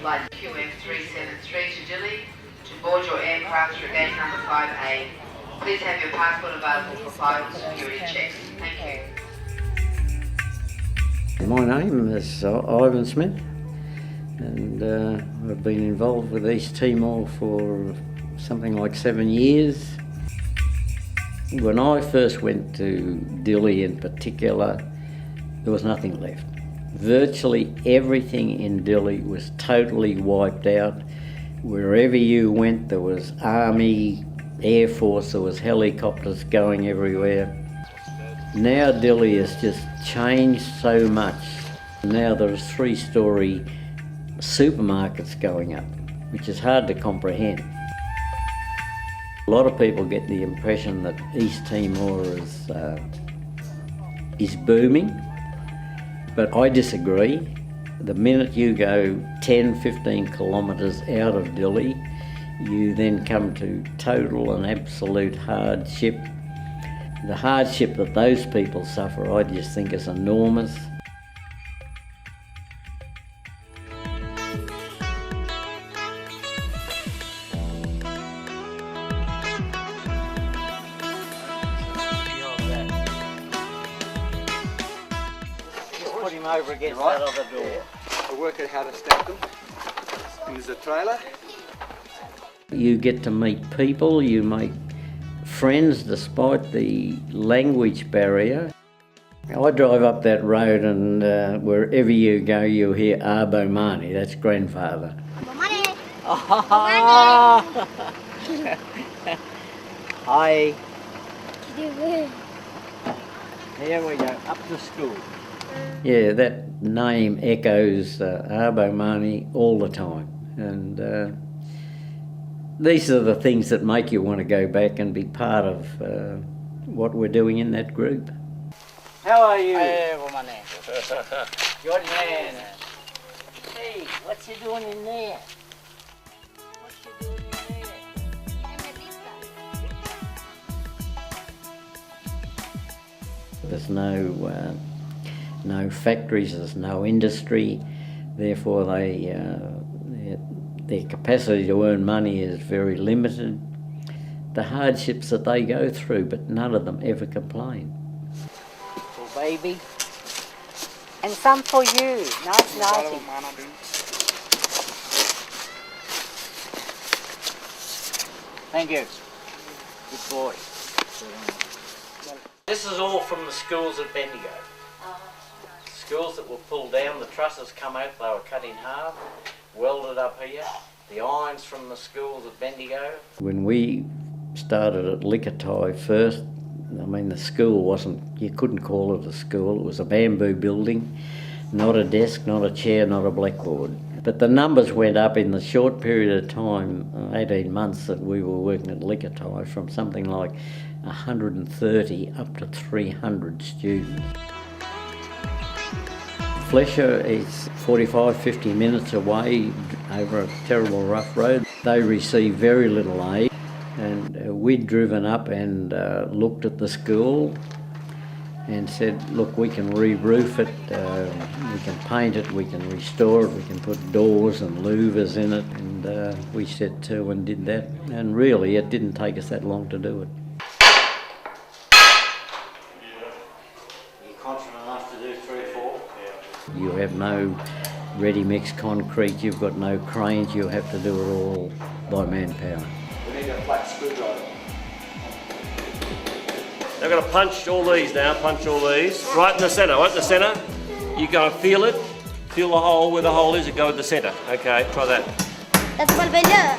flight QF373 to Dili to board your aircraft through gate number 5A. Please have your passport available for final security checks. Thank you. My name is Ivan Smith, and I've been involved with East Timor for something like 7 years. When I first went to Dili in particular, there was nothing left. Virtually everything in Dili was totally wiped out. Wherever you went, there was Army, Air Force, there was helicopters going everywhere. Now Dili has just changed so much. Now there's 3-story supermarkets going up, which is hard to comprehend. A lot of people get the impression that East Timor is booming, but I disagree. The minute you go 10, 15 kilometres out of Dili, you then come to total and absolute hardship. The hardship that those people suffer, I just think is enormous. Put him over against that other door. I work out how to stack them. And there's a trailer. You get to meet people, you make friends despite the language barrier. I drive up that road and wherever you go you hear Abo Mani, that's grandfather. Hi. Here we go, up to school. Yeah, that name echoes Abo Mani all the time, and these are the things that make you want to go back and be part of what we're doing in that group. How are you? Hey, good man. Hey, what's you doing in there? There's no factories, there's no industry, therefore their capacity to earn money is very limited. The hardships that they go through, but none of them ever complain. For baby. And some for you. Nice. Thank you. Good boy. This is all from the schools at Bendigo. Schools that were pulled down, the trusses come out, they were cut in half, welded up here. The irons from the schools at Bendigo. When we started at Likatai first, I mean the school wasn't, you couldn't call it a school, it was a bamboo building, not a desk, not a chair, not a blackboard. But the numbers went up in the short period of time, 18 months that we were working at Likatai, from something like 130 up to 300 students. Flesher is 45-50 minutes away over a terrible rough road. They receive very little aid, and we'd driven up and looked at the school and said, look, we can re-roof it, we can paint it, we can restore it, we can put doors and louvers in it, and we set to and did that, and really it didn't take us that long to do it. You have no ready-mix concrete, you've got no cranes, you have to do it all by manpower. We need a flat screwdriver. They're going to punch all these now, right in the centre, You go and feel it, feel the hole where the hole is and go in the centre. Okay, try that. That's one better.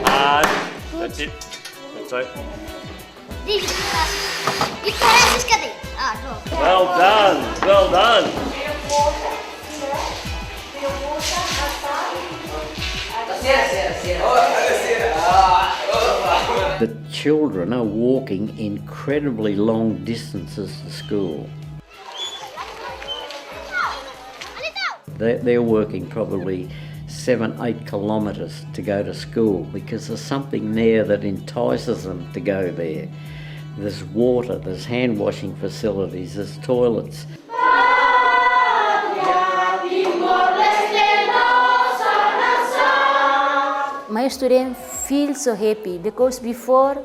Hard, that's it, that's it. Well done. The children are walking incredibly long distances to school. They're working probably 7-8 kilometres to go to school because there's something there that entices them to go there. There's water, there's hand washing facilities, there's toilets. Timor-Leste no será. my students feel so happy because before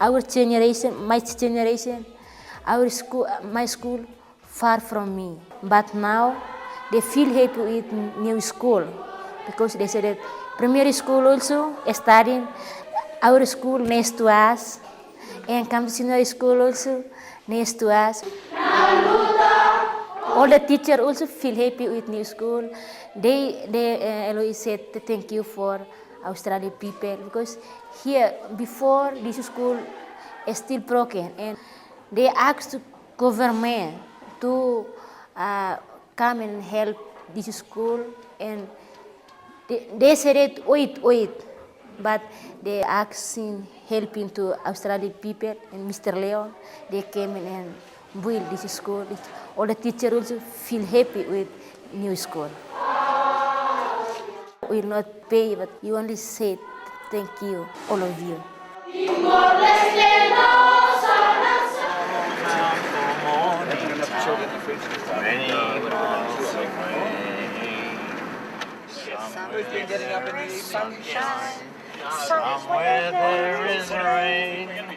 our generation, my generation, my school far from me. But now they feel happy with new school because they said that primary school also studying our school next to us, and come to senior school also next to us. All the teachers also feel happy with new school. They always said thank you for Australian people because here before this school is still broken, and they asked government to come and help this school, and they said wait, but they asking helping to Australian people, and Mr. Leon, they came in and built this school. All the teachers also feel happy with new school. We will not pay, but you only say thank you, all of you. Children and friends. Who's been getting up in the evening? Sunshine. Somewhere there is rain.